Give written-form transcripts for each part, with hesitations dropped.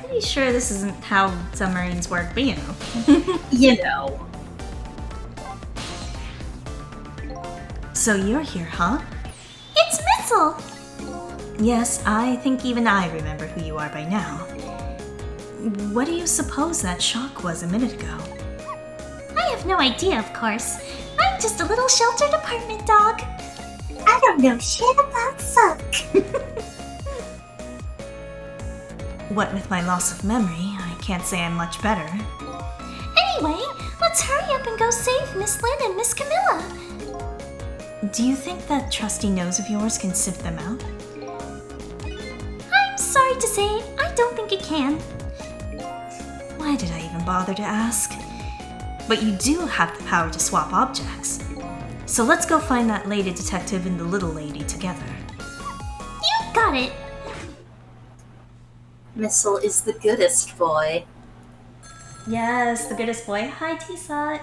pretty sure this isn't how submarines work, but you know. You know. So you're here, huh? It's Missile! Yes, I think even I remember who you are by now. What do you suppose that shock was a minute ago? I have no idea, of course. I'm just a little sheltered apartment dog. I don't know shit about suck. What with my loss of memory, I can't say I'm much better. Anyway, let's hurry up and go save Miss Lynn and Miss Camilla. Do you think that trusty nose of yours can sift them out? I'm sorry to say, I don't think it can. Why did I even bother to ask? But you do have the power to swap objects. So let's go find that lady detective and the little lady together. You got it. Missile is the goodest boy. Yes, the goodest boy. Hi, T-Sot.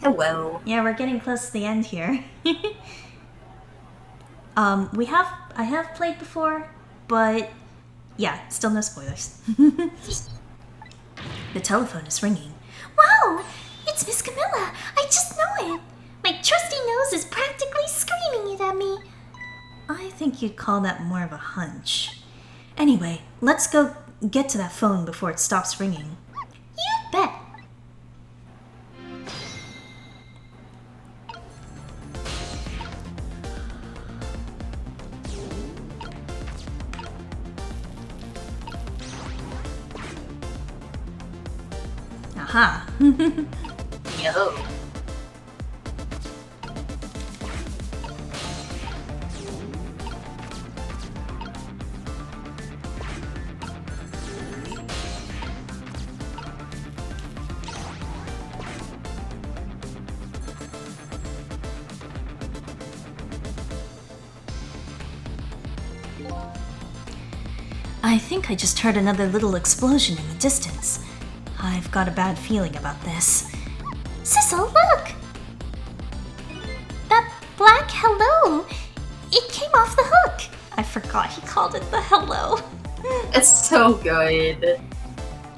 Hello. Yeah, we're getting close to the end here. I have played before, but yeah, still no spoilers. The telephone is ringing. Wow, it's Miss Camilla. I just know it. My trusty nose is practically screaming it at me. I think you'd call that more of a hunch. Anyway, let's go get to that phone before it stops ringing. You bet. Aha. Yo. I think I just heard another little explosion in the distance. I've got a bad feeling about this. Sissel, look! That black hello! It came off the hook! I forgot he called it the hello. It's so good.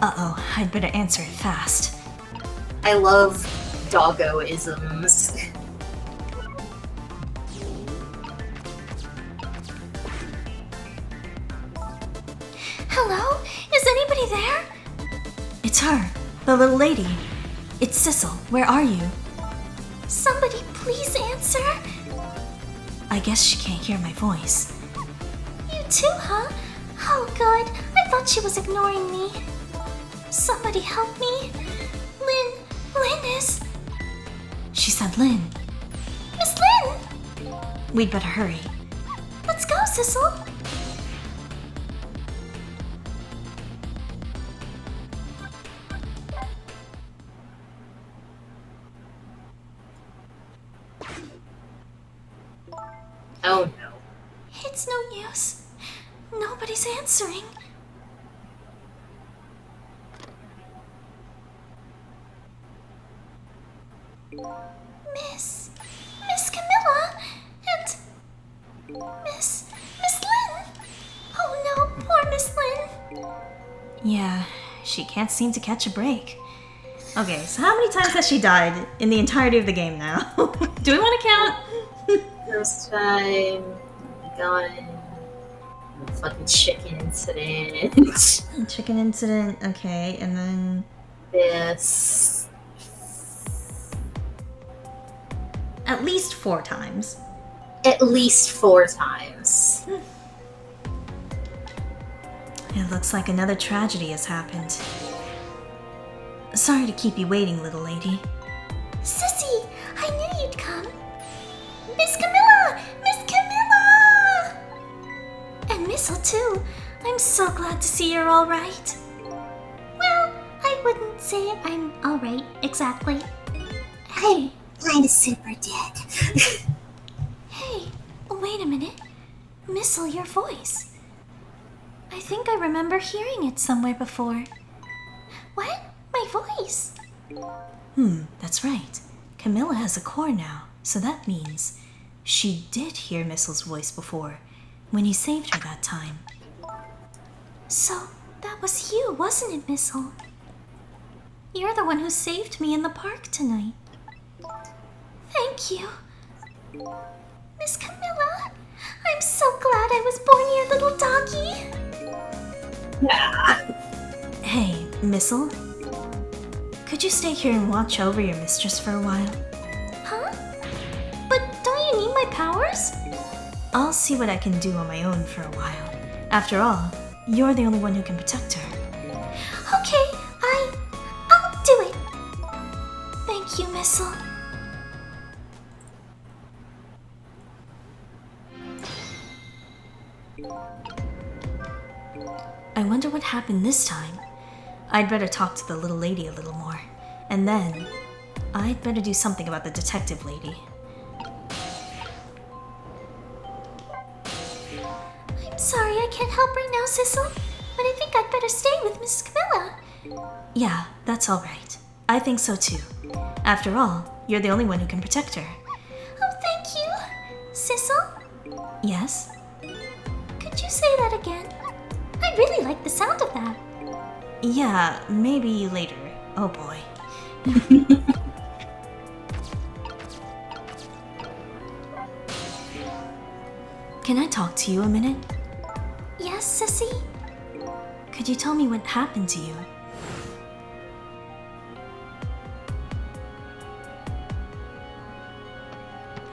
Uh-oh, I'd better answer it fast. I love doggo-isms. Hello? Is anybody there? It's her, the little lady. It's Sissel. Where are you? Somebody please answer? I guess she can't hear my voice. You too, huh? Oh good, I thought she was ignoring me. Somebody help me. Lynn is... She said Lynn. Miss Lynn! We'd better hurry. Let's go, Sissel. Oh no. It's no use. Nobody's answering. Miss Camilla and Miss Lynn. Oh no, poor Miss Lynn. Yeah, she can't seem to catch a break. Okay, so how many times has she died in the entirety of the game now? Do we want to count? First time, gun, fucking chicken incident. Chicken incident, okay, and then... This. At least 4 times. At least 4 times. It looks like another tragedy has happened. Sorry to keep you waiting, little lady. Sissy, I knew you'd come. Miss Camilla! Miss Camilla! And Missile too. I'm so glad to see you're all right. Well, I wouldn't say I'm all right exactly. Hey, Kinda super dead. hey, wait a minute. Missile, your voice. I think I remember hearing it somewhere before. What? My voice? That's right. Camilla has a core now, so that means she did hear Missile's voice before, when you saved her that time. So, That was you, wasn't it, Missile? You're the one who saved me in the park tonight. Thank you. Miss Camilla, I'm so glad I was born your little doggy. Yeah. Hey, Missile? Could you stay here and watch over your mistress for a while? Huh? But don't you need my powers? I'll see what I can do on my own for a while. After all, you're the only one who can protect her. Okay, I'll do it. Thank you, Missile. I wonder what happened this time. I'd better talk to the little lady a little more. And then, I'd better do something about the detective lady. I'm sorry I can't help right now, Sissel, but I think I'd better stay with Mrs. Camilla. Yeah, that's alright. I think so too. After all, you're the only one who can protect her. Oh, thank you. Sissel, Yes? could you say that again? I really like the sound of that. Yeah, maybe later. Oh boy. Can I talk to you a minute? Yes, Sissy? Could you tell me what happened to you?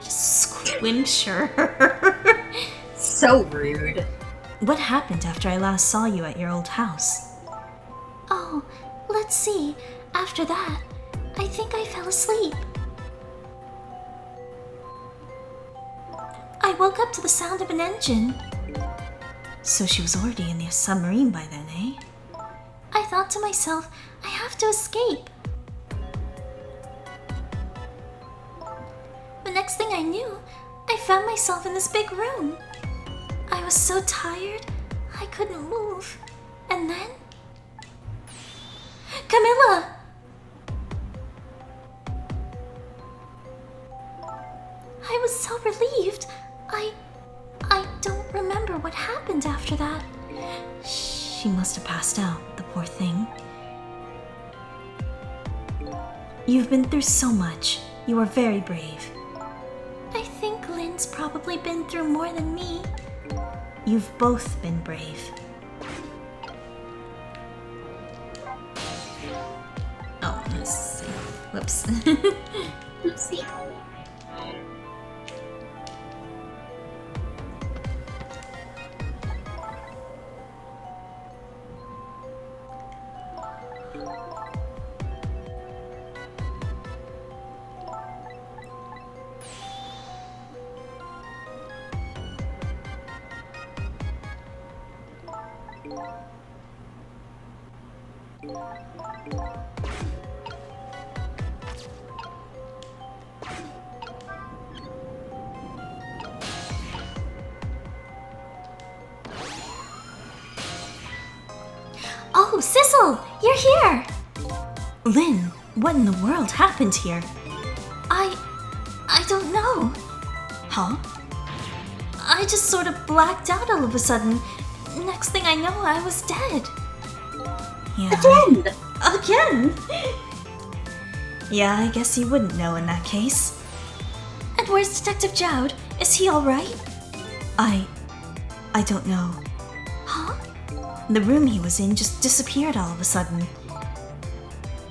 Squimsher. So rude. What happened after I last saw you at your old house? Oh, let's see. After that, I think I fell asleep. I woke up to the sound of an engine. So she was already in the submarine by then, eh? I thought to myself, I have to escape. The next thing I knew, I found myself in this big room. I was so tired, I couldn't move. And then... Camilla! I was so relieved. I don't remember what happened after that. She must have passed out, the poor thing. You've been through so much. You are very brave. I think Lynn's probably been through more than me. You've both been brave. Oh, let's see. Whoops. Oopsie. Oh, Sissel, you're here! Lynn, what in the world happened here? I don't know. Huh? I just sort of blacked out all of a sudden. Next thing I know, I was dead. Yeah. Again! Yeah, I guess you wouldn't know in that case. And where's Detective Jowd? Is he alright? I don't know. Huh? The room he was in just disappeared all of a sudden.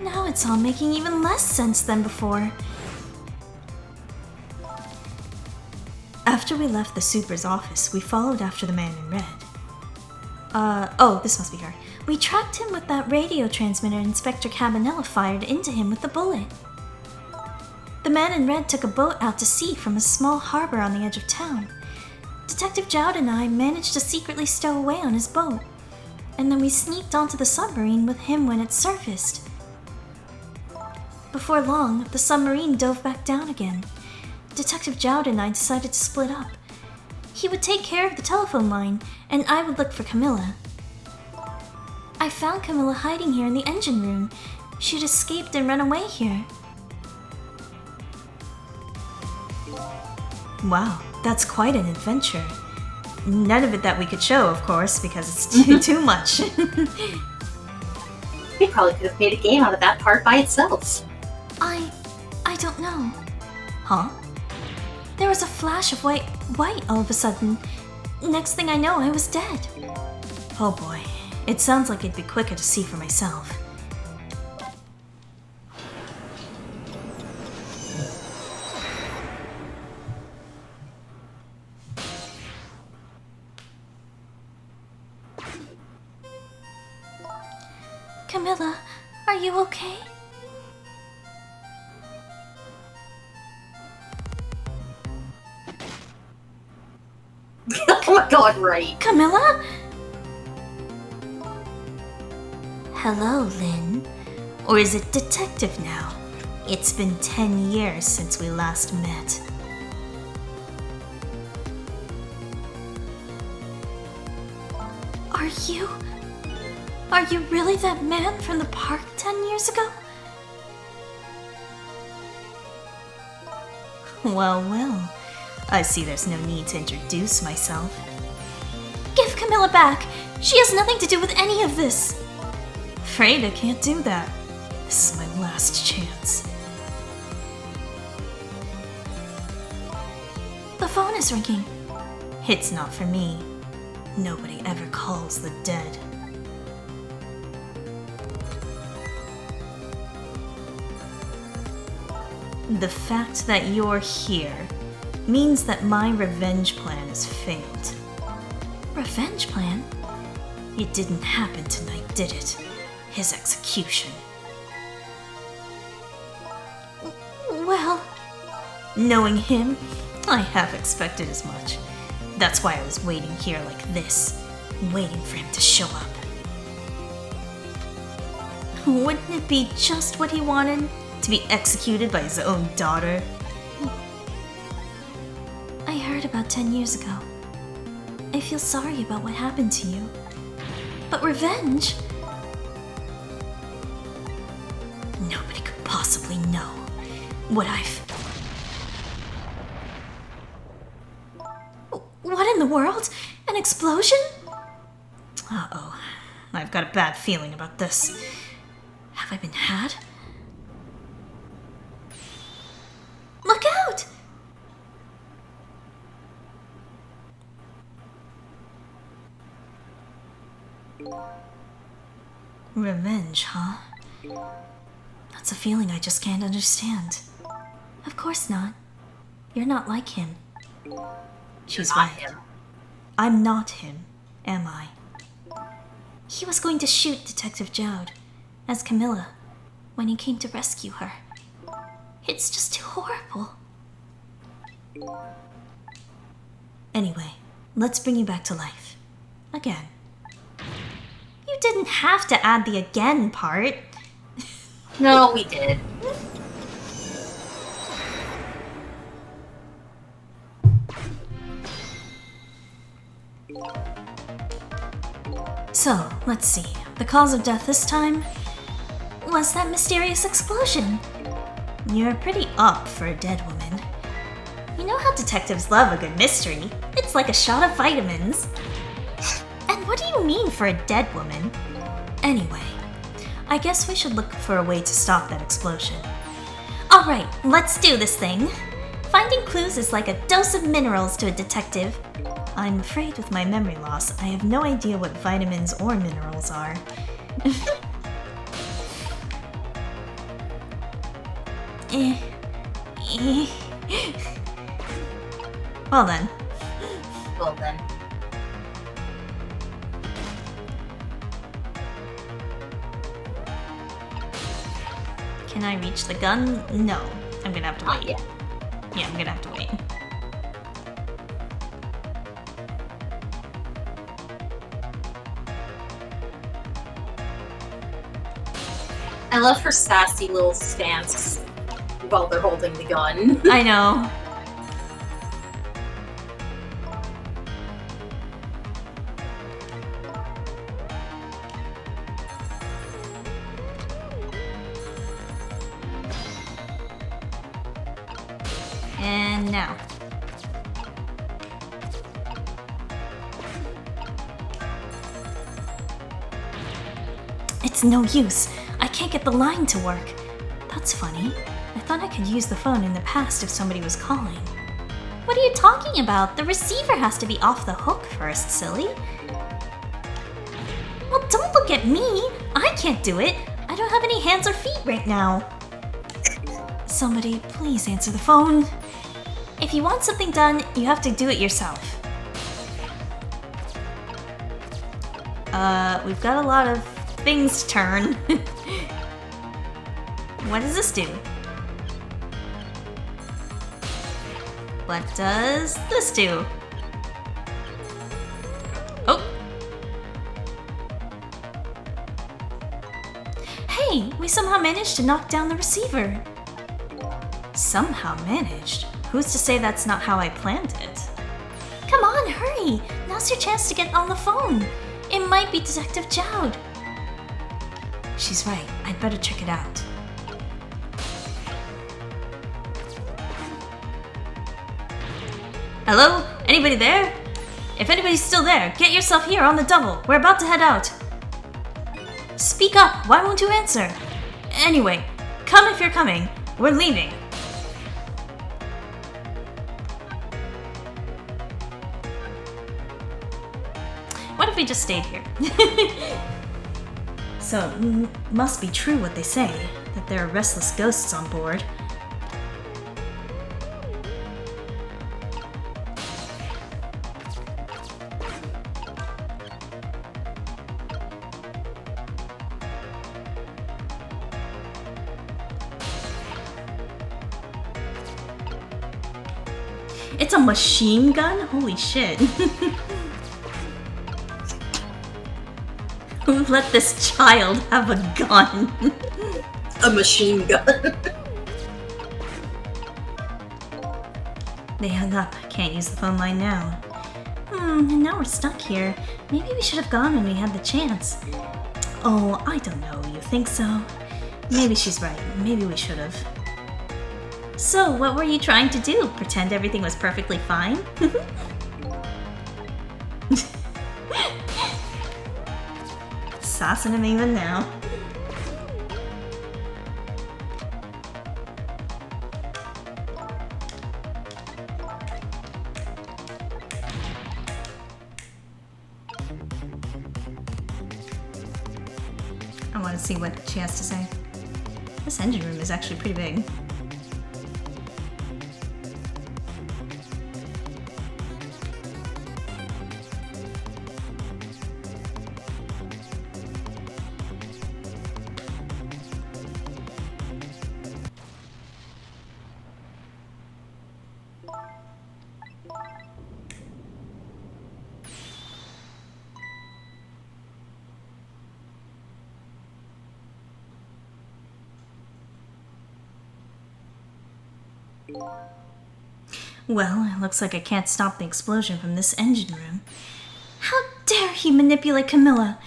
Now it's all making even less sense than before. After we left the super's office, we followed after the man in red. Oh, this must be her. We tracked him with that radio transmitter Inspector Cabanela fired into him with the bullet. The man in red took a boat out to sea from a small harbor on the edge of town. Detective Jowd and I managed to secretly stow away on his boat, and then we sneaked onto the submarine with him when it surfaced. Before long, the submarine dove back down again. Detective Jowd and I decided to split up. He would take care of the telephone line, and I would look for Camilla. I found Camilla hiding here in the engine room. She'd escaped and run away here. Wow, that's quite an adventure. None of it that we could show, of course, because it's too much. We probably could have made a game out of that part by itself. I don't know. Huh? There was a flash of white all of a sudden. Next thing I know, I was dead. Oh boy. It sounds like it'd be quicker to see for myself. Camilla, are you okay? Oh my god, right. Camilla? Hello, Lynn. Or is it detective now? It's been 10 years since we last met. Are you really that man from the park 10 years ago? Well, well. I see there's no need to introduce myself. Give Camilla back! She has nothing to do with any of this! Afraid I can't do that. This is my last chance. The phone is ringing. It's not for me. Nobody ever calls the dead. The fact that you're here means that my revenge plan has failed. Revenge plan? It didn't happen tonight, did it? His execution. Well, Knowing him, I half expected as much. That's why I was waiting here like this, waiting for him to show up. Wouldn't it be just what he wanted? To be executed by his own daughter? I heard about 10 years ago. I feel sorry about what happened to you. But revenge? Nobody could possibly know what I've... What in the world? An explosion? Uh-oh. I've got a bad feeling about this. Have I been had? Look out! Revenge, huh? That's a feeling I just can't understand. Of course not. You're not like him. She's Not right. him. I'm not him, am I? He was going to shoot Detective Jowd as Camilla when he came to rescue her. It's just too horrible. Anyway, let's bring you back to life. Again. You didn't have to add the again part. No, we did. So, let's see. The cause of death this time? Was that mysterious explosion? You're pretty up for a dead woman. You know how detectives love a good mystery. It's like a shot of vitamins. And what do you mean for a dead woman? Anyway, I guess we should look for a way to stop that explosion. Alright, let's do this thing. Finding clues is like a dose of minerals to a detective. I'm afraid with my memory loss, I have no idea what vitamins or minerals are. Well then. Well then. Can I reach the gun? No. I'm gonna have to Not wait. yet. Yeah, I'm gonna have to wait. I love her sassy little stance while they're holding the gun. I know. And now. It's no use. I can't get the line to work. That's funny. I thought I could use the phone in the past if somebody was calling. What are you talking about? The receiver has to be off the hook first, silly. Well, don't look at me. I can't do it. I don't have any hands or feet right now. Somebody, please answer the phone. If you want something done, you have to do it yourself. We've got a lot of things to turn. What does this do? What does this do? Oh! Hey, we somehow managed to knock down the receiver. Somehow managed? Who's to say that's not how I planned it? Come on, hurry! Now's your chance to get on the phone. It might be Detective Jowd. She's right. I'd better check it out. Hello? Anybody there? If anybody's still there, get yourself here on the double. We're about to head out. Speak up. Why won't you answer? Anyway, come if you're coming. We're leaving. What if we just stayed here? So, must be true what they say, that there are restless ghosts on board. It's a machine gun? Holy shit. Who let this child have a gun? A machine gun. They hung up. Can't use the phone line now. And now we're stuck here. Maybe we should have gone when we had the chance. Oh, I don't know. You think so? Maybe she's right. Maybe we should have. So, what were you trying to do? Pretend everything was perfectly fine? Sassing him even now. I want to see what she has to say. This engine room is actually pretty big. Well, it looks like I can't stop the explosion from this engine room. How dare he manipulate Camilla?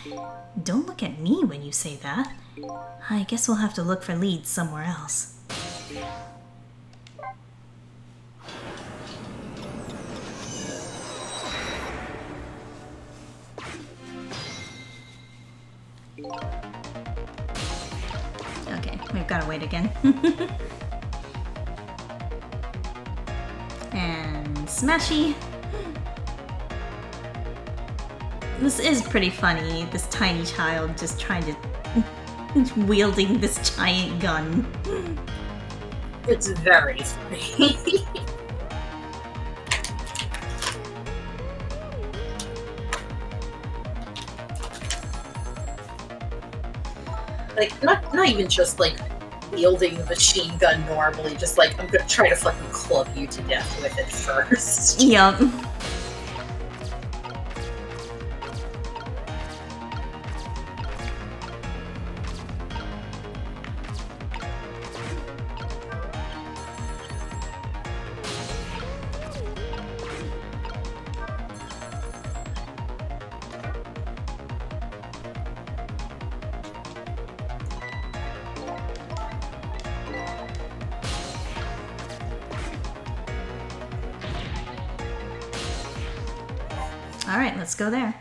Don't look at me when you say that. I guess we'll have to look for leads somewhere else. Okay, we've got to wait again. And smashy. This is pretty funny, this tiny child just trying to wielding this giant gun. It's very funny. Like, not even just like wielding the machine gun normally, just like, I'm gonna try to fucking club you to death with it first. Yup. Alright, let's go there.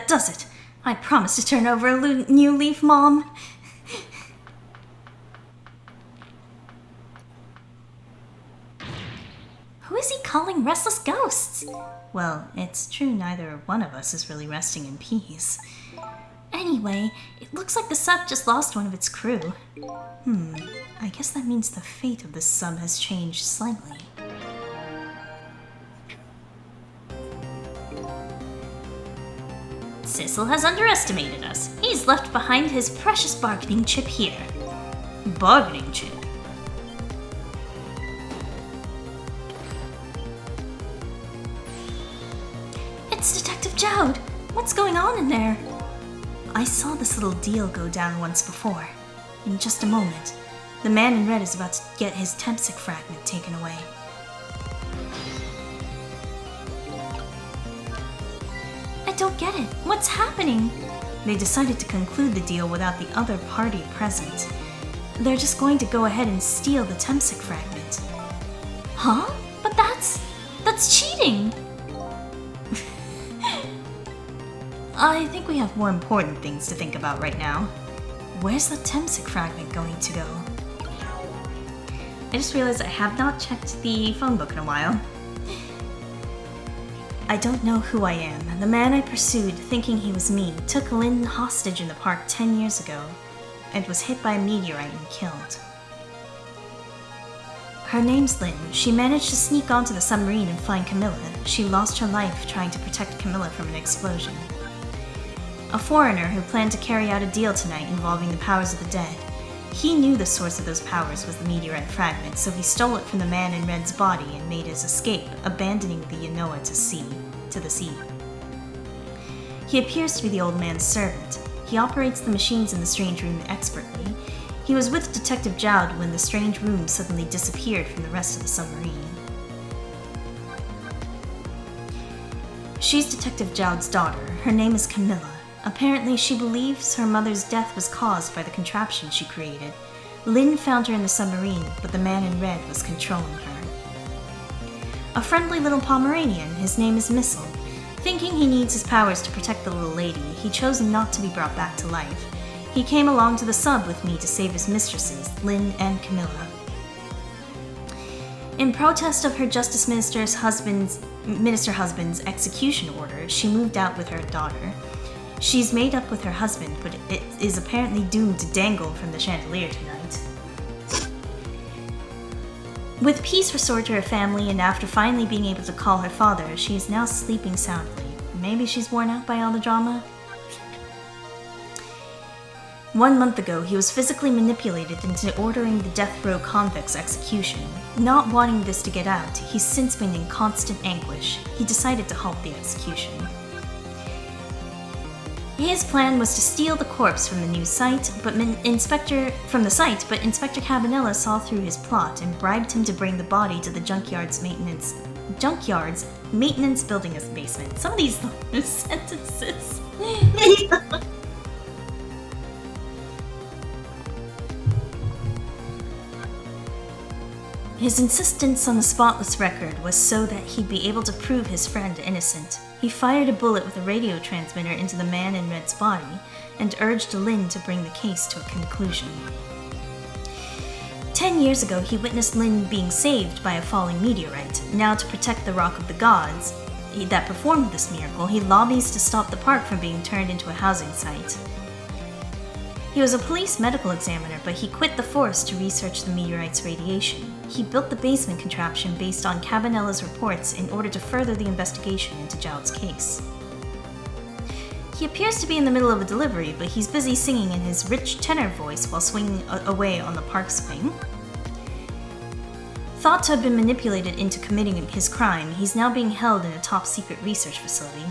does it. I promised to turn over a new leaf, Mom. Who is he calling restless ghosts? Well, it's true neither one of us is really resting in peace. Anyway, it looks like the sub just lost one of its crew. I guess that means the fate of the sub has changed slightly. Sissel has underestimated us. He's left behind his precious bargaining chip here. Bargaining chip? It's Detective Jowd. What's going on in there? I saw this little deal go down once before. In just a moment, the man in red is about to get his Tempsic fragment taken away. I don't get it. What's happening? They decided to conclude the deal without the other party present. They're just going to go ahead and steal the Tempsic fragment. Huh? But that's cheating! I think we have more important things to think about right now. Where's the Tempsic fragment going to go? I just realized I have not checked the phone book in a while. I don't know who I am. The man I pursued, thinking he was me, took Lynn hostage in the park 10 years ago and was hit by a meteorite and killed. Her name's Lynn. She managed to sneak onto the submarine and find Camilla. She lost her life trying to protect Camilla from an explosion. A foreigner who planned to carry out a deal tonight involving the powers of the dead. He knew the source of those powers was the meteorite fragment, so he stole it from the man in red's body and made his escape, abandoning the Yanoa to the sea. He appears to be the old man's servant. He operates the machines in the strange room expertly. He was with Detective Jowd when the strange room suddenly disappeared from the rest of the submarine. She's Detective Jowd's daughter. Her name is Camilla. Apparently, she believes her mother's death was caused by the contraption she created. Lynn found her in the submarine, but the man in red was controlling her. A friendly little Pomeranian, his name is Missile. Thinking he needs his powers to protect the little lady, he chose not to be brought back to life. He came along to the sub with me to save his mistresses, Lynn and Camilla. In protest of her Justice Minister husband's execution order, she moved out with her daughter. She's made up with her husband, but it is apparently doomed to dangle from the chandelier tonight. With peace restored to her family, and after finally being able to call her father, she is now sleeping soundly. Maybe she's worn out by all the drama? 1 month ago, he was physically manipulated into ordering the death row convict's execution. Not wanting this to get out, he's since been in constant anguish. He decided to halt the execution. His plan was to steal the corpse from the new site, but Inspector Cabanela saw through his plot and bribed him to bring the body to the junkyard's maintenance building as basement. Some of these sentences. His insistence on a spotless record was so that he'd be able to prove his friend innocent. He fired a bullet with a radio transmitter into the man in red's body and urged Lynn to bring the case to a conclusion. 10 years ago, he witnessed Lynn being saved by a falling meteorite. Now, to protect the Rock of the Gods that performed this miracle, he lobbies to stop the park from being turned into a housing site. He was a police medical examiner, but he quit the force to research the meteorite's radiation. He built the basement contraption based on Cabanela's reports in order to further the investigation into Jowd's case. He appears to be in the middle of a delivery, but he's busy singing in his rich tenor voice while swinging away on the park swing. Thought to have been manipulated into committing his crime, he's now being held in a top-secret research facility.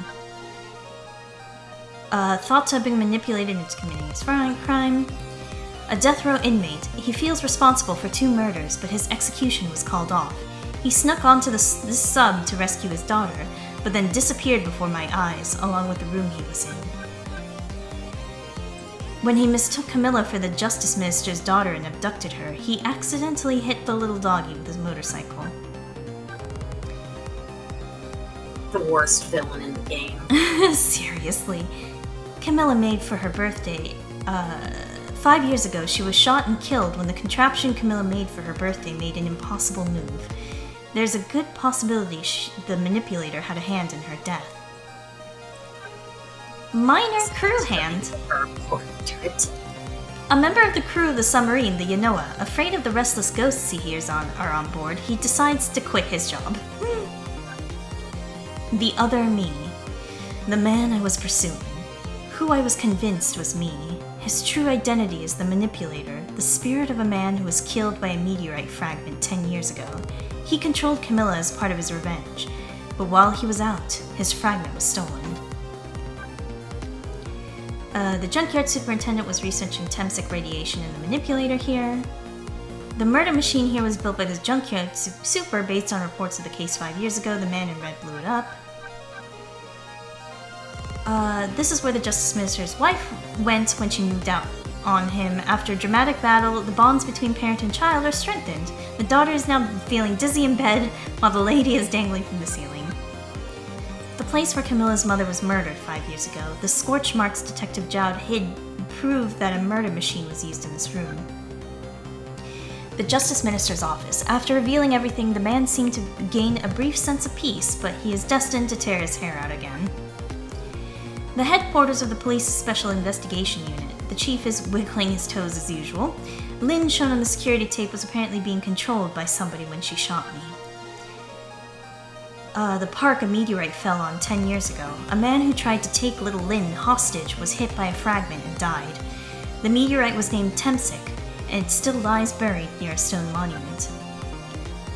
Thought to have been manipulated into committing his crime. A death row inmate. He feels responsible for 2 murders, but his execution was called off. He snuck onto this sub to rescue his daughter, but then disappeared before my eyes, along with the room he was in. When he mistook Camilla for the Justice Minister's daughter and abducted her, he accidentally hit the little doggy with his motorcycle. The worst villain in the game. Seriously. Camilla made for her birthday, 5 years ago, she was shot and killed when the contraption Camilla made for her birthday made an impossible move. There's a good possibility the manipulator had a hand in her death. Minor crew hand? Her portrait. A member of the crew of the submarine, the Yanoa, afraid of the restless ghosts he hears are on board, he decides to quit his job. The other me. The man I was pursuing. Who I was convinced was me. His true identity is the manipulator, the spirit of a man who was killed by a meteorite fragment 10 years ago. He controlled Camilla as part of his revenge, but while he was out, his fragment was stolen. The junkyard superintendent was researching Temsic radiation in the manipulator here. The murder machine here was built by this junkyard super based on reports of the case 5 years ago. The man in red blew it up. This is where the Justice Minister's wife went when she moved out on him. After a dramatic battle, the bonds between parent and child are strengthened. The daughter is now feeling dizzy in bed, while the lady is dangling from the ceiling. The place where Camilla's mother was murdered 5 years ago, the scorch marks Detective Jowd hid proved that a murder machine was used in this room. The Justice Minister's office. After revealing everything, the man seemed to gain a brief sense of peace, but he is destined to tear his hair out again. The headquarters of the police's special investigation unit. The chief is wiggling his toes as usual. Lynn, shown on the security tape, was apparently being controlled by somebody when she shot me. The park a meteorite fell on 10 years ago. A man who tried to take little Lynn hostage was hit by a fragment and died. The meteorite was named Temsic, and it still lies buried near a stone monument.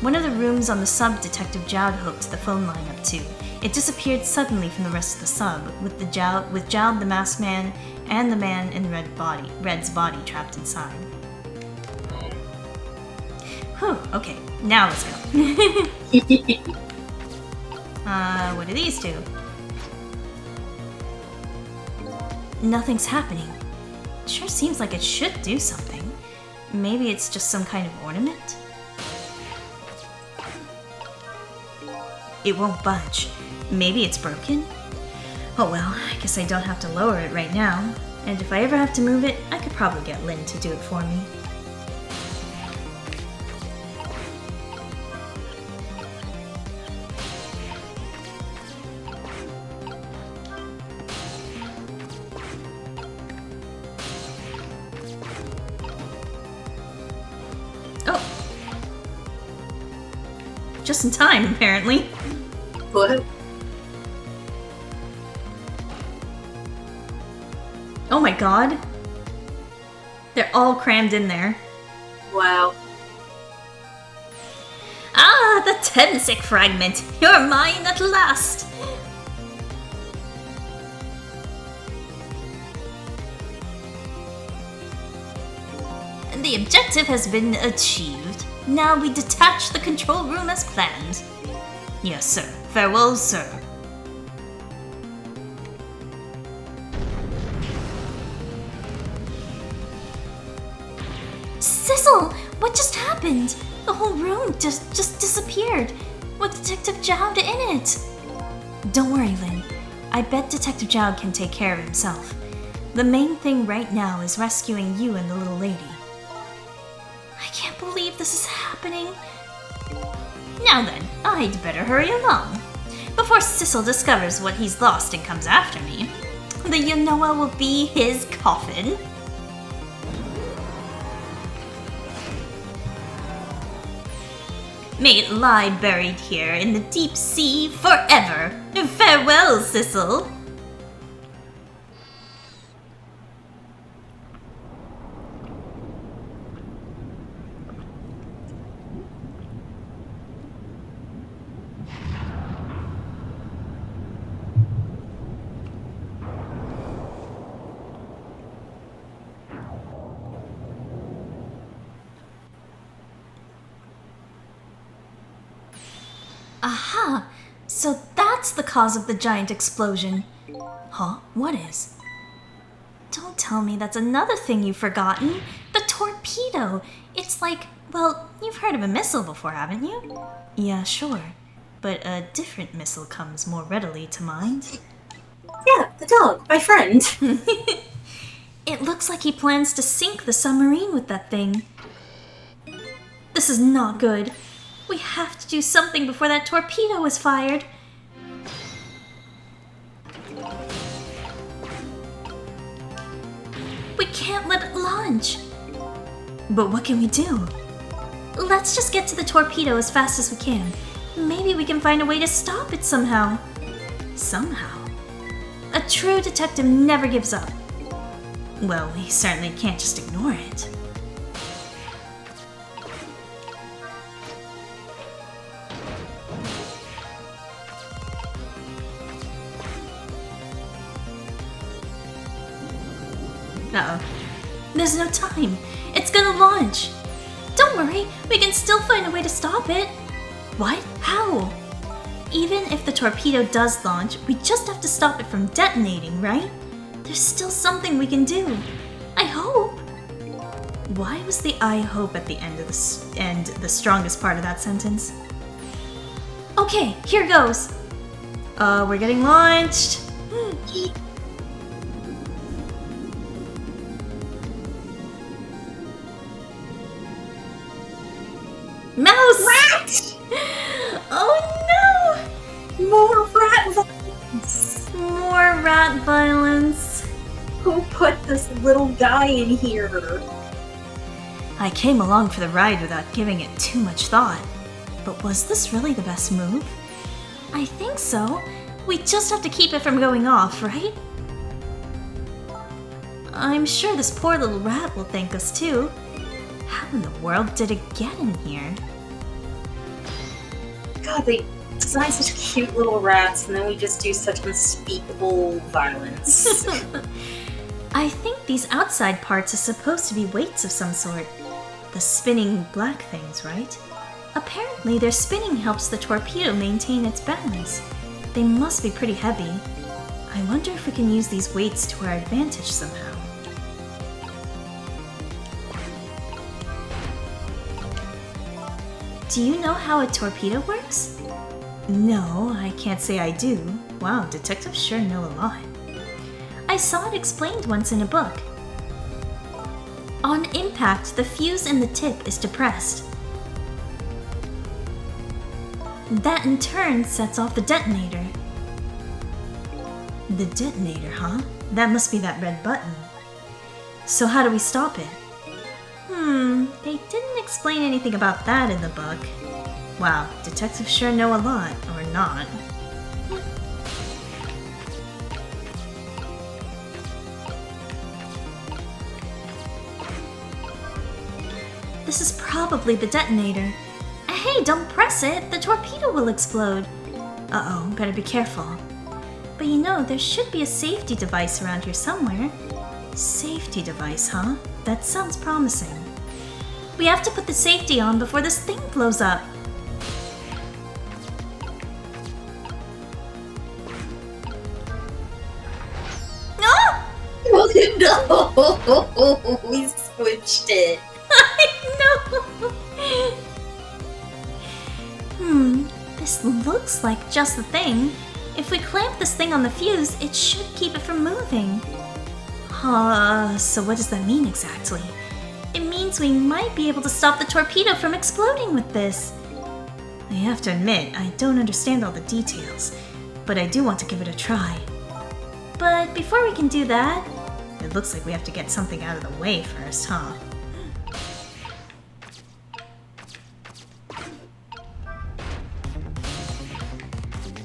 One of the rooms on the sub Detective Jowd hooked the phone line up to. It disappeared suddenly from the rest of the sub, with Jowd the masked man and the man in Red's body trapped inside. Whew, okay, now let's go. What do these do? Nothing's happening. Sure seems like it should do something. Maybe it's just some kind of ornament? It won't budge. Maybe it's broken? Oh well, I guess I don't have to lower it right now. And if I ever have to move it, I could probably get Lynn to do it for me. Oh! Just in time, apparently. What? Oh my god. They're all crammed in there. Wow. Ah, the Temsic fragment! You're mine at last! The objective has been achieved. Now we detach the control room as planned. Yes, sir. Farewell, sir. Sissel, what just happened? The whole room just disappeared, with Detective Jowd in it. Don't worry, Lynn. I bet Detective Jowd can take care of himself. The main thing right now is rescuing you and the little lady. I can't believe this is happening. Now then, I'd better hurry along. Before Sissel discovers what he's lost and comes after me, the Yanoa will be his coffin. May it lie buried here in the deep sea forever. Farewell, Sissel. Aha! So that's the cause of the giant explosion. Huh? What is? Don't tell me that's another thing you've forgotten. The torpedo! It's like, well, you've heard of a missile before, haven't you? Yeah, sure. But a different missile comes more readily to mind. Yeah, The dog, my friend. It looks like he plans to sink the submarine with that thing. This is not good. We have to do something before that torpedo is fired. We can't let it launch. But what can we do? Let's just get to the torpedo as fast as we can. Maybe we can find a way to stop it somehow. Somehow? A true detective never gives up. Well, we certainly can't just ignore it. Uh-oh. There's no time. It's gonna launch. Don't worry, we can still find a way to stop it. What? How? Even if the torpedo does launch, we just have to stop it from detonating, right? There's still something we can do. I hope. Why was the I hope at the end of the strongest part of that sentence? Okay, here goes. We're getting launched. Mouse! Rat! Oh no! More rat violence! More rat violence. Who put this little guy in here? I came along for the ride without giving it too much thought. But was this really the best move? I think so. We just have to keep it from going off, right? I'm sure this poor little rat will thank us too. How in the world did it get in here? God, they design such cute little rats, and then we just do such unspeakable violence. I think these outside parts are supposed to be weights of some sort. The spinning black things, right? Apparently their spinning helps the torpedo maintain its balance. They must be pretty heavy. I wonder if we can use these weights to our advantage somehow. Do you know how a torpedo works? No, I can't say I do. Wow, detectives sure know a lot. I saw it explained once in a book. On impact, the fuse in the tip is depressed. That in turn sets off the detonator. The detonator, huh? That must be that red button. So how do we stop it? They didn't explain anything about that in the book. Wow, detectives sure know a lot, or not. This is probably the detonator. Hey, don't press it! The torpedo will explode! Uh-oh, better be careful. But you know, there should be a safety device around here somewhere. Safety device, huh? That sounds promising. We have to put the safety on before this thing blows up. Ah! Oh no! We switched it. I know! This looks like just the thing. If we clamp this thing on the fuse, it should keep it from moving. So what does that mean exactly? It means we might be able to stop the torpedo from exploding with this. I have to admit, I don't understand all the details, but I do want to give it a try. But before we can do that, it looks like we have to get something out of the way first, huh?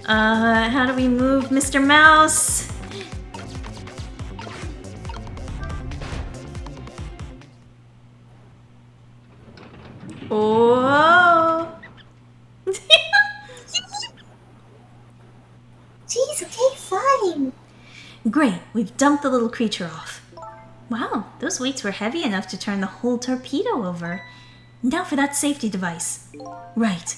How do we move Mr. Mouse? Oh! Jeez, okay, fine. Great, we've dumped the little creature off. Wow, those weights were heavy enough to turn the whole torpedo over. Now for that safety device. Right.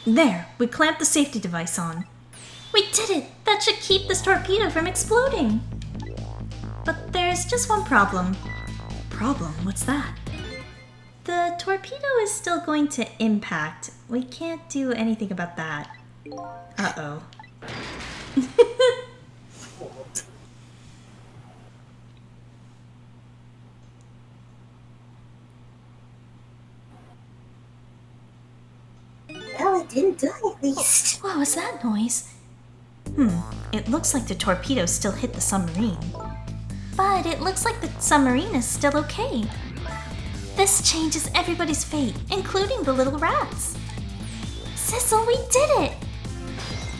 There, we clamped the safety device on. We did it! That should keep this torpedo from exploding. But there's just one problem. Problem? What's that? The torpedo is still going to impact. We can't do anything about that. Uh-oh. Well, it didn't die at least. What was that noise? It looks like the torpedo still hit the submarine. But it looks like the submarine is still okay. This changes everybody's fate, including the little rats. Sissel, we did it!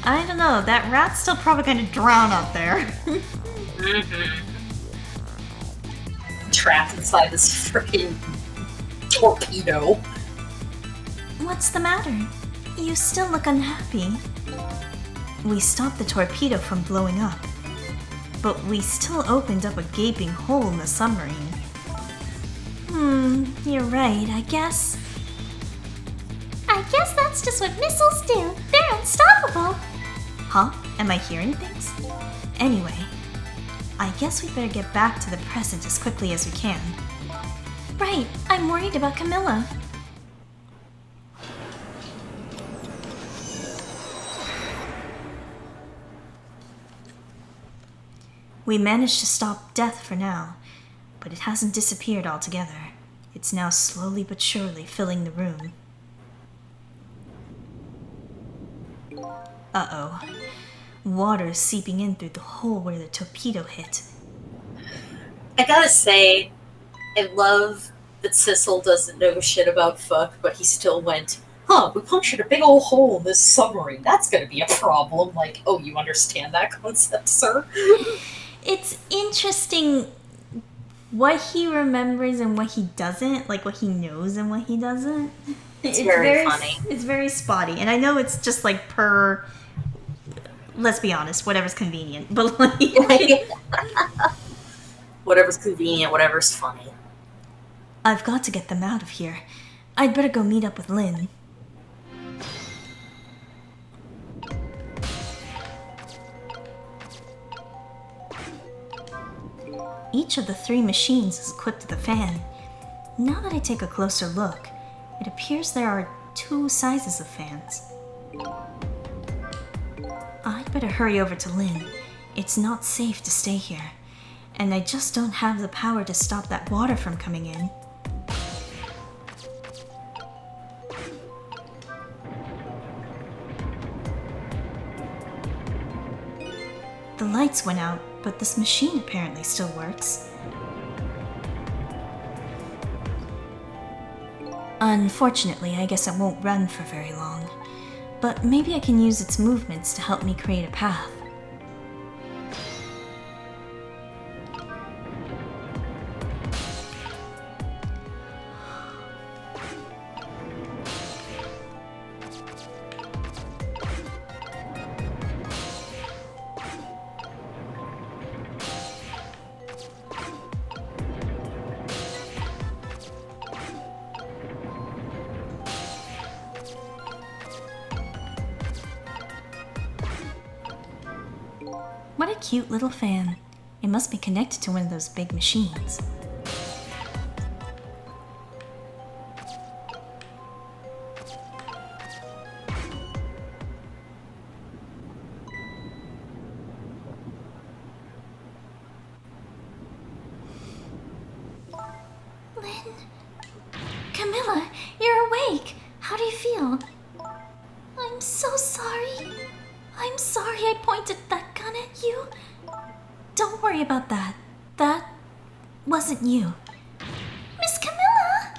I don't know, that rat's still probably gonna drown out there. Trapped inside this freaking torpedo. What's the matter? You still look unhappy. We stopped the torpedo from blowing up, but we still opened up a gaping hole in the submarine. You're right, I guess. I guess that's just what missiles do. They're unstoppable. Huh? Am I hearing things? Anyway, I guess we better get back to the present as quickly as we can. Right, I'm worried about Camilla. We managed to stop death for now, but it hasn't disappeared altogether. It's now slowly but surely filling the room. Uh-oh. Water is seeping in through the hole where the torpedo hit. I gotta say, I love that Sissel doesn't know shit about fuck, but he still went, we punctured a big old hole in this submarine. That's gonna be a problem. Like, oh, you understand that concept, sir? It's interesting what he remembers and what he doesn't, like what he knows and what he doesn't. It's very funny. It's very spotty, and I know it's just like per. Let's be honest, whatever's convenient, but like. Whatever's convenient, whatever's funny. I've got to get them out of here. I'd better go meet up with Lynn. Each of the 3 machines is equipped with a fan. Now that I take a closer look, it appears there are 2 sizes of fans. I'd better hurry over to Lynn. It's not safe to stay here, and I just don't have the power to stop that water from coming in. The lights went out, but this machine apparently still works. Unfortunately, I guess it won't run for very long, but maybe I can use its movements to help me create a path. What a cute little fan. It must be connected to one of those big machines. Lynn? Camilla, you're awake. How do you feel? I'm so sorry. I'm sorry I pointed that gun at you. Don't worry about that. That wasn't you. Miss Camilla!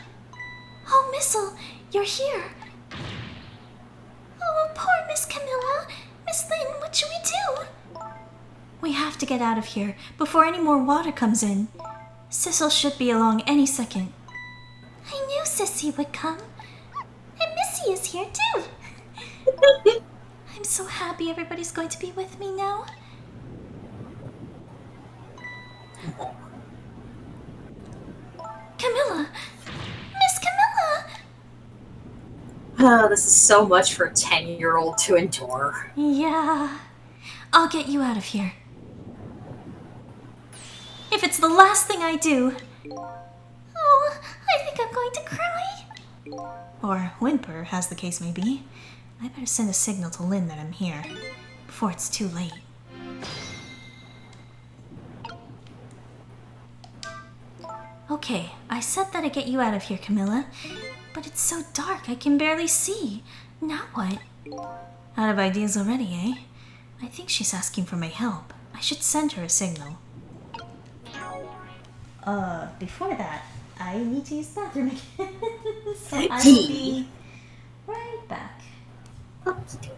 Oh, Missile, you're here. Oh, poor Miss Camilla. Miss Lynn, what should we do? We have to get out of here before any more water comes in. Sissel should be along any second. I knew Sissy would come. And Missy is here too. I'm so happy everybody's going to be with me now. Camilla! Miss Camilla! Oh, this is so much for a 10-year-old to endure. Yeah. I'll get you out of here. If it's the last thing I do. Oh, I think I'm going going to cry? Or whimper, as the case may be. I better send a signal to Lynn that I'm here, before it's too late. Okay, I said that I'd get you out of here, Camilla. But it's so dark I can barely see. Now what? Out of ideas already, eh? I think she's asking for my help. I should send her a signal. Before that, I need to use the bathroom again. So I will be right back. Okey-doke.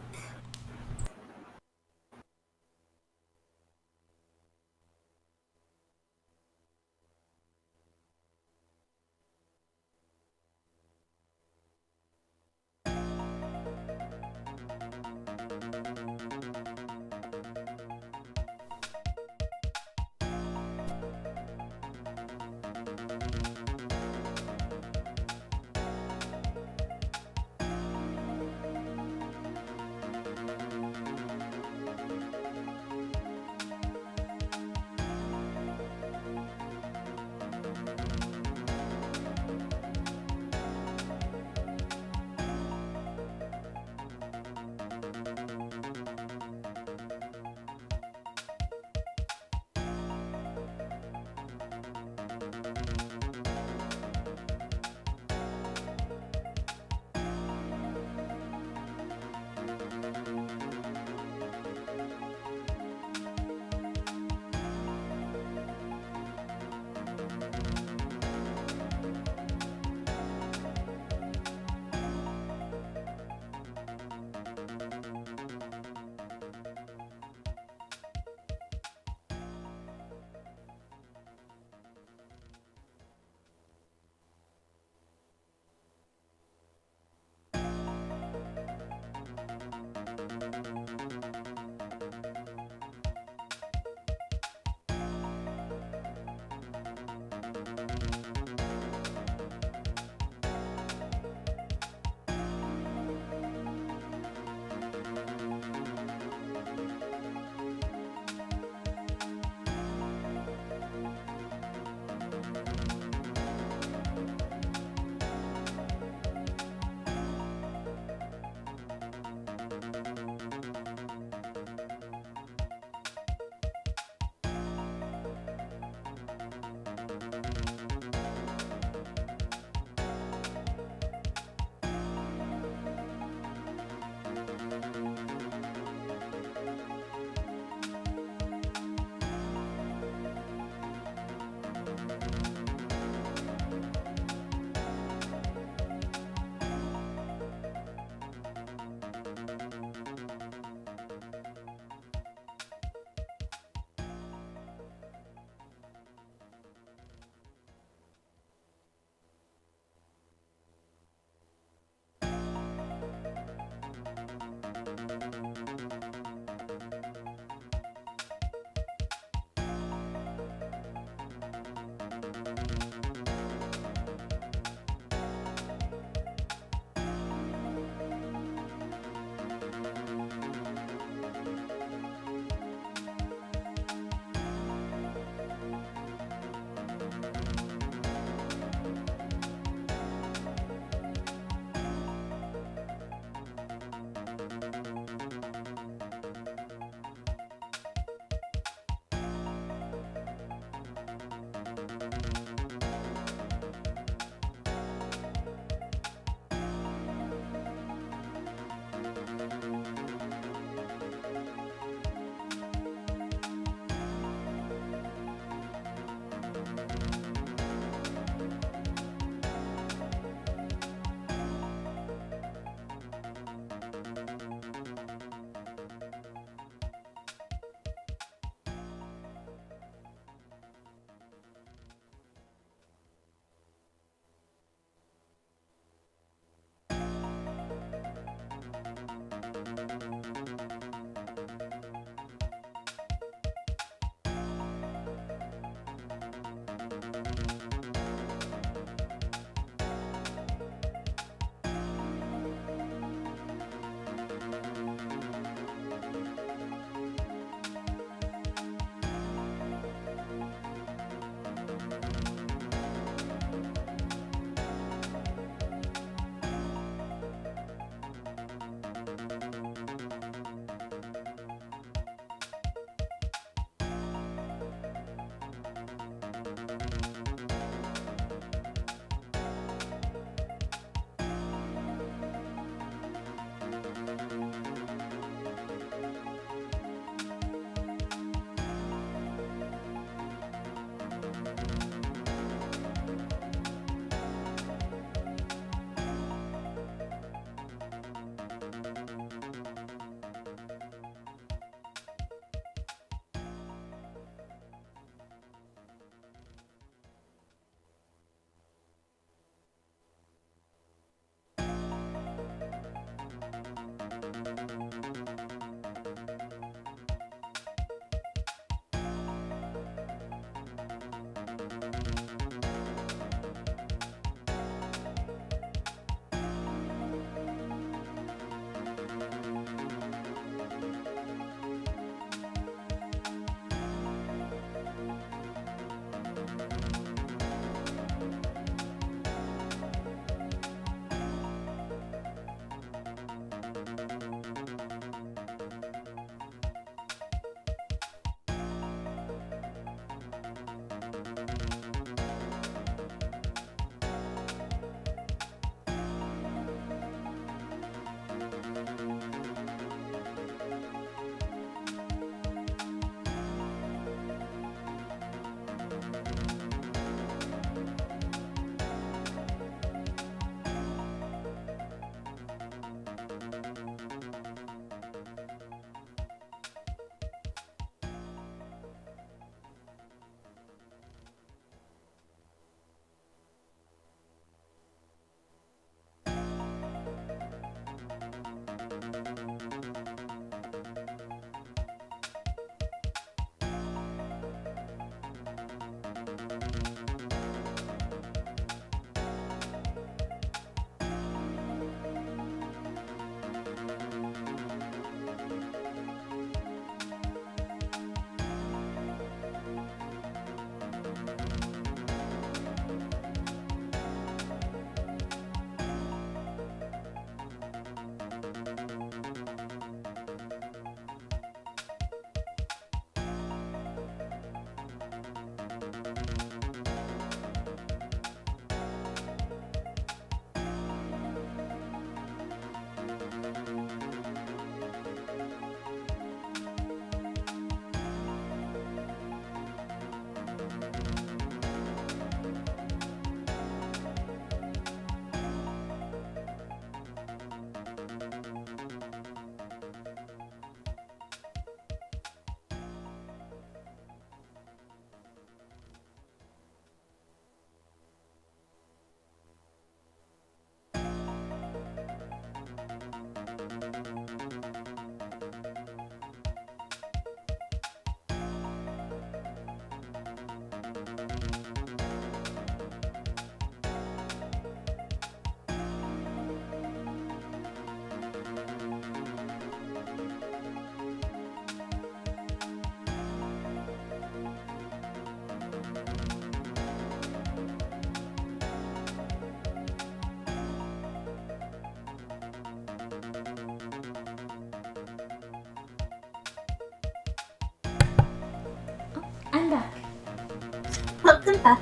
back.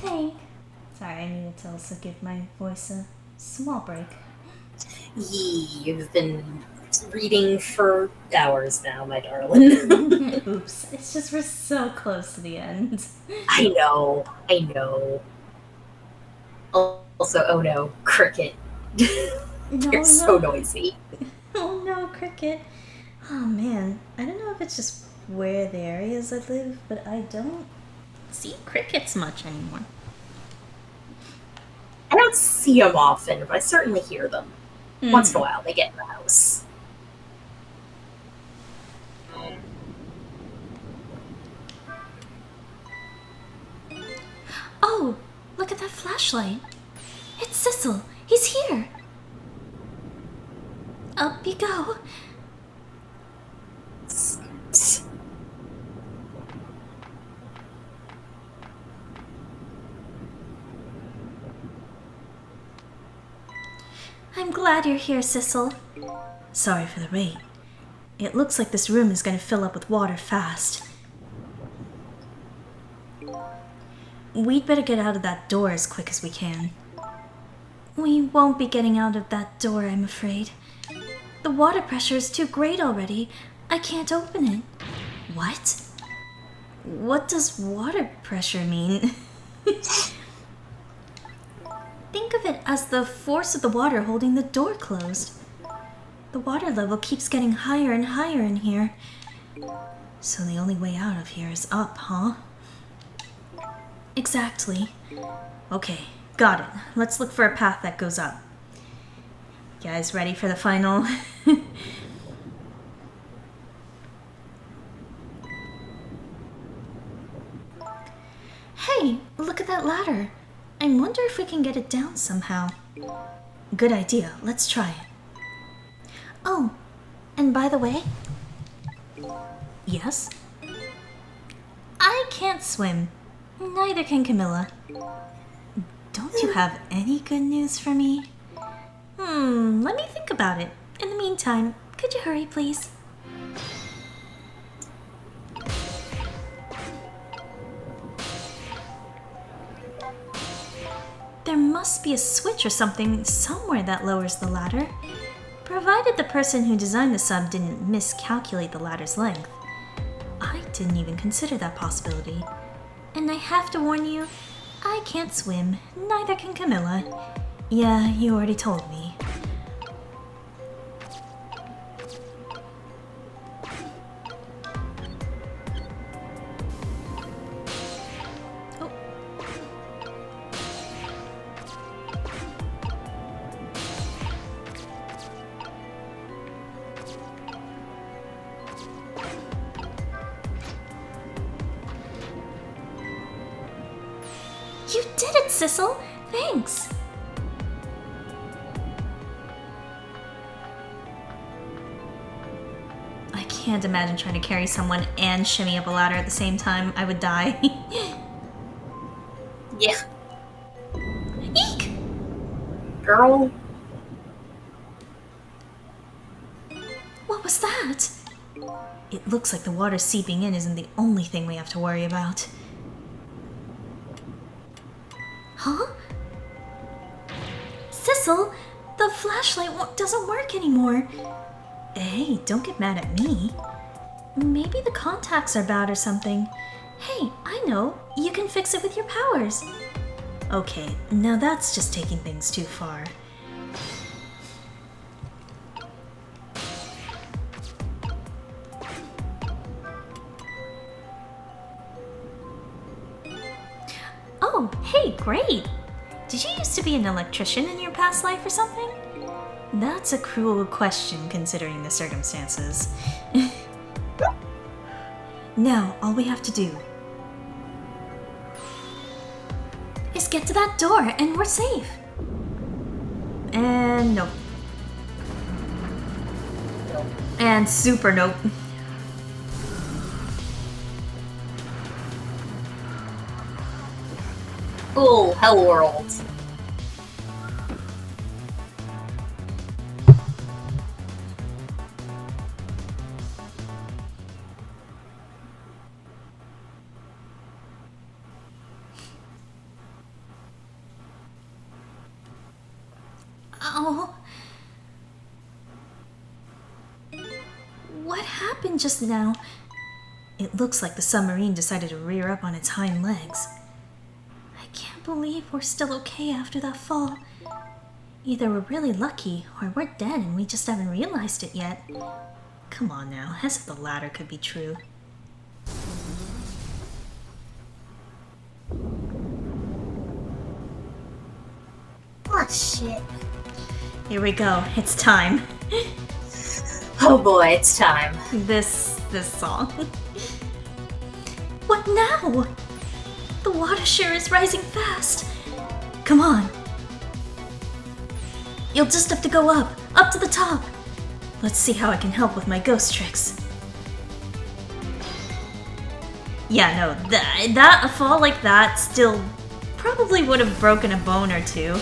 Hey. Sorry, I needed to also give my voice a small break. You've been reading for hours now, my darling. Oops, it's just we're so close to the end. I know. Also, oh no, cricket. They're so noisy. Oh no, cricket. Oh man, I don't know if it's just where the areas I live, but I don't see crickets much anymore. I don't see them often, but I certainly hear them. Once in a while, they get in the house. Oh, look at that flashlight. It's Sissel. He's here. Up you go. I'm glad you're here, Sissel. Sorry for the wait. It looks like this room is going to fill up with water fast. We'd better get out of that door as quick as we can. We won't be getting out of that door, I'm afraid. The water pressure is too great already. I can't open it. What? What does water pressure mean? Think of it as the force of the water holding the door closed. The water level keeps getting higher and higher in here. So the only way out of here is up, huh? Exactly. Okay, got it. Let's look for a path that goes up. You guys ready for the final? Hey, look at that ladder. I wonder if we can get it down somehow. Good idea. Let's try it. Oh, and by the way... Yes? I can't swim. Neither can Camilla. Don't you have any good news for me? Let me think about it. In the meantime, could you hurry, please? There must be a switch or something somewhere that lowers the ladder. Provided the person who designed the sub didn't miscalculate the ladder's length. I didn't even consider that possibility. And I have to warn you, I can't swim, neither can Camilla. Yeah, you already told me. Oh. You did it, Sissel! Thanks! I can't imagine trying to carry someone and shimmy up a ladder at the same time. I would die. Yeah. Eek! Girl. What was that? It looks like the water seeping in isn't the only thing we have to worry about. Huh? Sissel, the flashlight doesn't work anymore. Hey, don't get mad at me. Maybe the contacts are bad or something. Hey, I know. You can fix it with your powers. Okay, now that's just taking things too far. Oh, hey, great! Did you used to be an electrician in your past life or something? That's a cruel question considering the circumstances. Now, all we have to do is get to that door and we're safe. And nope. And super nope. Cool, Hell World. Oh. What happened just now? It looks like the submarine decided to rear up on its hind legs. I can't believe we're still okay after that fall. Either we're really lucky, or we're dead and we just haven't realized it yet. Come on now, as if the latter could be true. Oh shit. Here we go, it's time. Oh boy, it's time. This song. What now? The water sure is rising fast. Come on. You'll just have to go up to the top. Let's see how I can help with my ghost tricks. Yeah, no, a fall like that still probably would have broken a bone or two.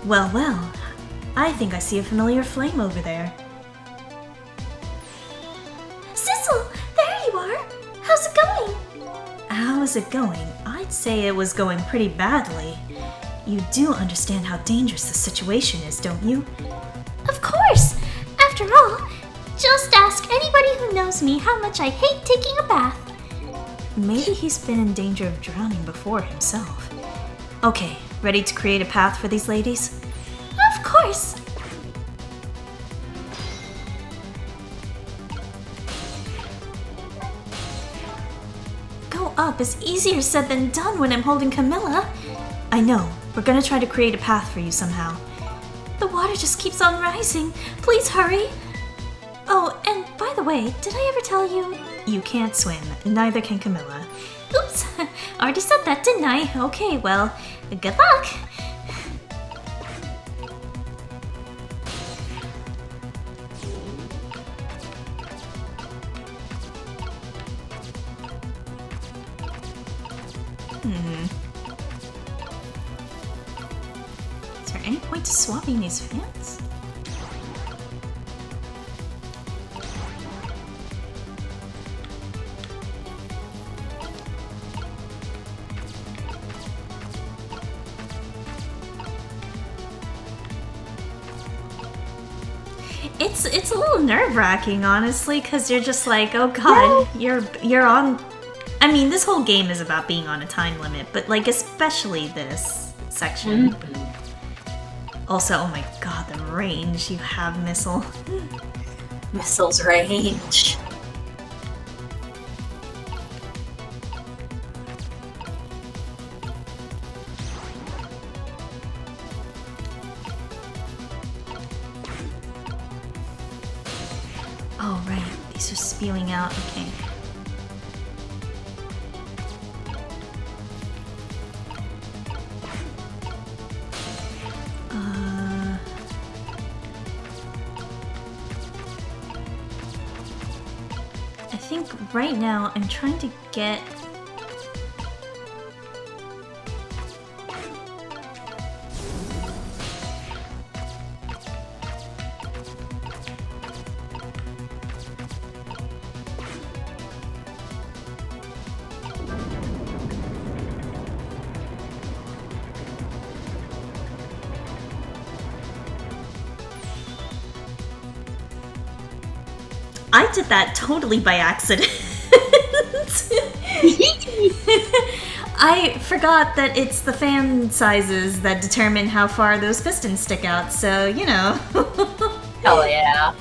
Well, well, I think I see a familiar flame over there. Sissel, there you are. How's it going? How is it going? I'd say it was going pretty badly. You do understand how dangerous the situation is, don't you? Of course. After all, just ask anybody who knows me how much I hate taking a bath. Maybe he's been in danger of drowning before himself. Okay, ready to create a path for these ladies? Of course. Go up is easier said than done when I'm holding Camilla. I know, we're gonna try to create a path for you somehow. The water just keeps on rising. Please hurry. Oh, and by the way, did I ever tell you? You can't swim, neither can Camilla. Oops, already said that, didn't I? Okay, well, good luck. Is there any point to swapping these fans? It's a little nerve-wracking, honestly, because you're just like, oh god, you're on. I mean, this whole game is about being on a time limit, but like especially this section. Also, oh my god, the range you have, Missile. Missile's range. Oh right, these are spewing out. Okay. I think right now I'm trying to get. I did that totally by accident. I forgot that it's the fan sizes that determine how far those pistons stick out, so you know. Hell yeah.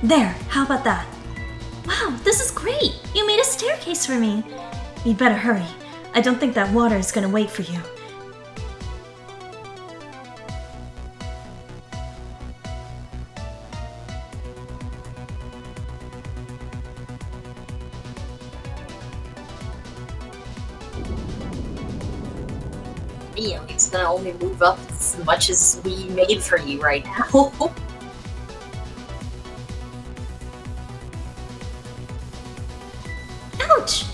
There, how about that? Wow, this is great. You made a staircase for me. You'd better hurry. I don't think that water is gonna wait for you. You know, it's gonna only move up as much as we made for you right now. Ouch!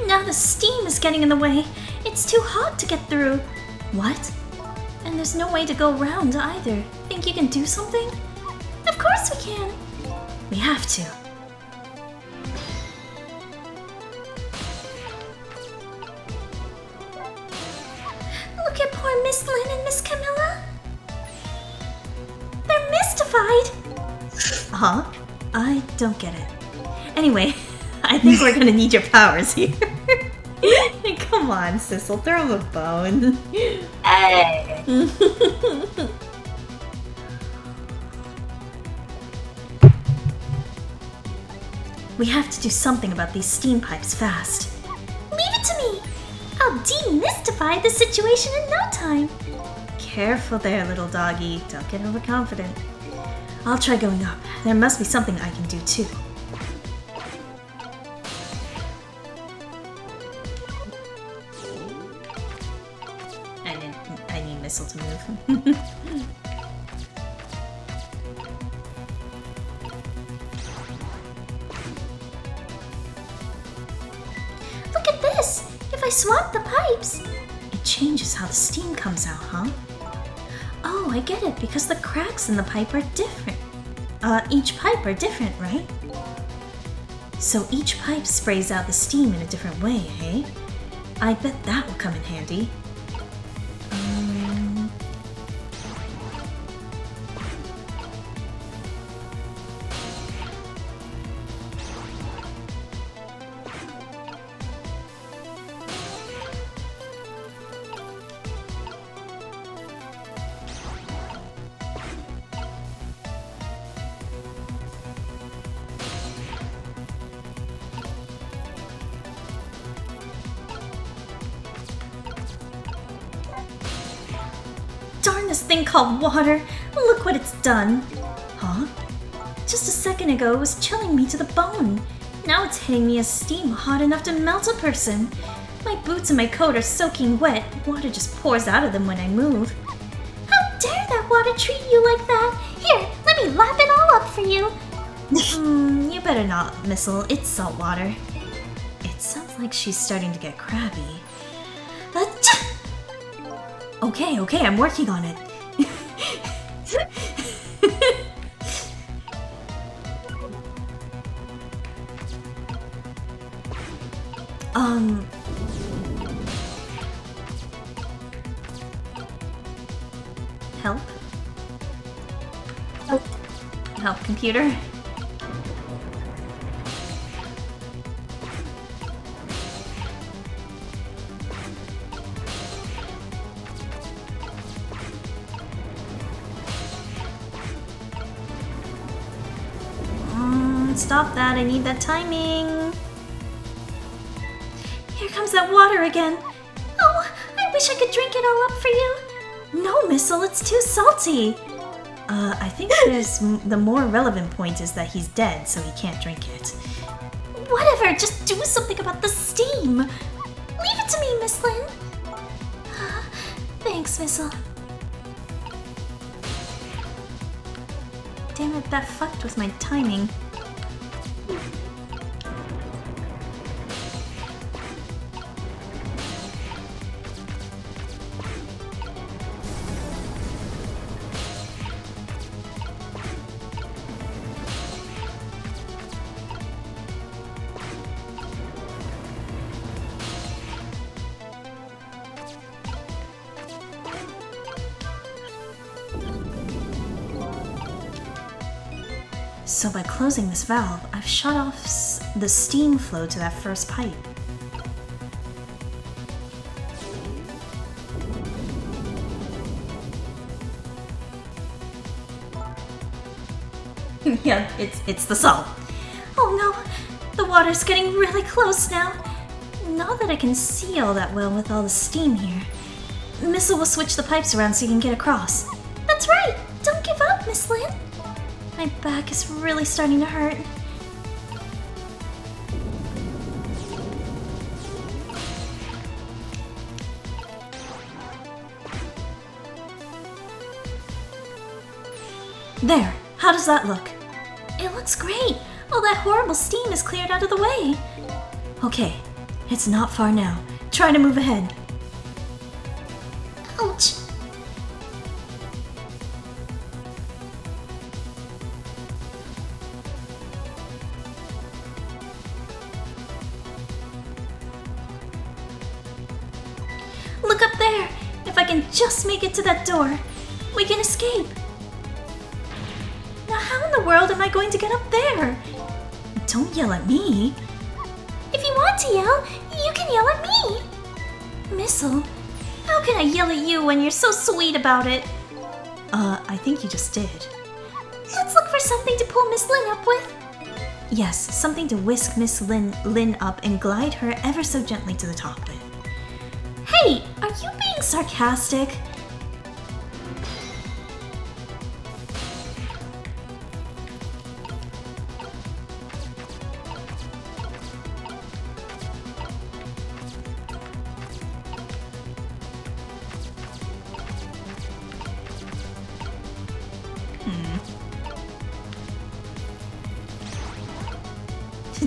Now the steam is getting in the way. It's too hot to get through. What? And there's no way to go around either. Think you can do something? Of course we can. We have to. Miss Lynn and Miss Camilla? They're mystified. Huh? I don't get it. Anyway, I think we're gonna need your powers here. Come on, Sissel, throw him a bone. Hey. We have to do something about these steam pipes fast. Leave it to me. I'll demystify the situation in no time. Careful there, little doggy. Don't get overconfident. I'll try going up. There must be something I can do too. I need Missile to move. Look at this. If I swap the pipes. It changes how the steam comes out, huh? Oh, I get it, because the cracks in the pipe are different. Each pipe are different, right? So each pipe sprays out the steam in a different way, hey? I bet that will come in handy. Darn this thing called water! Look what it's done! Huh? Just a second ago it was chilling me to the bone. Now it's hitting me as steam hot enough to melt a person. My boots and my coat are soaking wet. Water just pours out of them when I move. How dare that water treat you like that? Here, let me lap it all up for you. You better not, Missile. It's salt water. It sounds like she's starting to get crabby. Okay, I'm working on it. Help? Help, computer? Stop that, I need that timing. Here comes that water again. Oh, I wish I could drink it all up for you. No, Missile, it's too salty. I think the more relevant point is that he's dead, so he can't drink it. Whatever, just do something about the steam. Leave it to me, Miss Lynn. Thanks, Missile. Damn it, that fucked with my timing. So by closing this valve, I've shut off the steam flow to that first pipe. Yeah, it's the salt. Oh no, the water's getting really close now. Not that I can see all that well with all the steam here. Missile will switch the pipes around so you can get across. That's right! Don't give up, Miss Lynn! My back is really starting to hurt. There, how does that look? It looks great! All that horrible steam is cleared out of the way. Okay, it's not far now. Try to move ahead. Ouch! can just make it to that door, we can escape. Now how in the world am I going to get up there? Don't yell at me. If you want to yell, you can yell at me. Missile, how can I yell at you when you're so sweet about it? I think you just did. Let's look for something to pull Miss Lynn up with. Yes, something to whisk Miss Lynn up and glide her ever so gently to the top with. Hey, are you being sarcastic?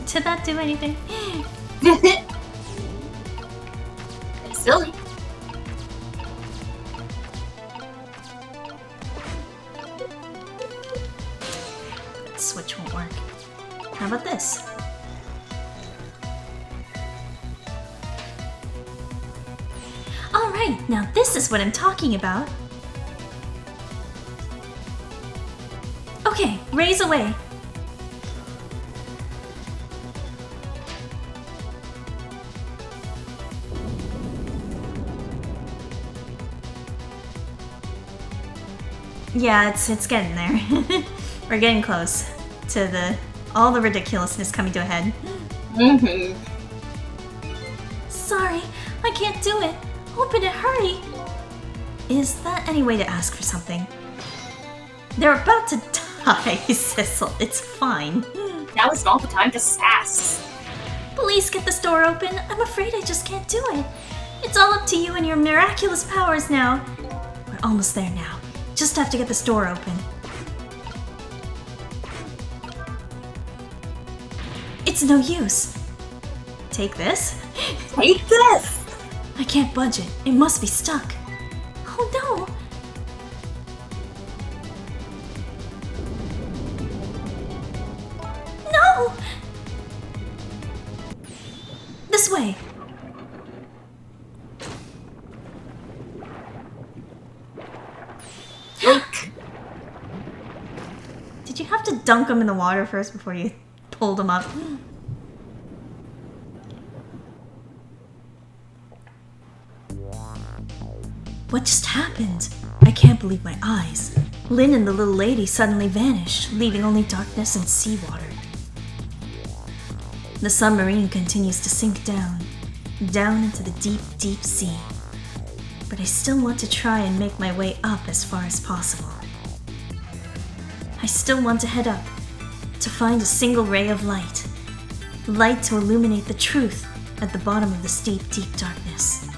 Did that do anything? It's silly. Switch won't work. How about this? Alright, now this is what I'm talking about. Okay, raise away. Yeah, it's getting there. We're getting close to all the ridiculousness coming to a head. Mm-hmm. Sorry, I can't do it. Open it, hurry. Is that any way to ask for something? They're about to die, Cecil. It's fine. Now is not the time to sass. Please get this door open. I'm afraid I just can't do it. It's all up to you and your miraculous powers now. We're almost there now. Just have to get this door open. It's no use. Take this? Take this! I can't budge it. It must be stuck. Oh no! No! This way. Yoink. Did you have to dunk them in the water first before you pulled them up? What just happened? I can't believe my eyes. Lynn and the little lady suddenly vanished, leaving only darkness and seawater. The submarine continues to sink down into the deep, deep sea. But I still want to try and make my way up as far as possible. I still want to head up, to find a single ray of light. Light to illuminate the truth at the bottom of the steep, deep darkness.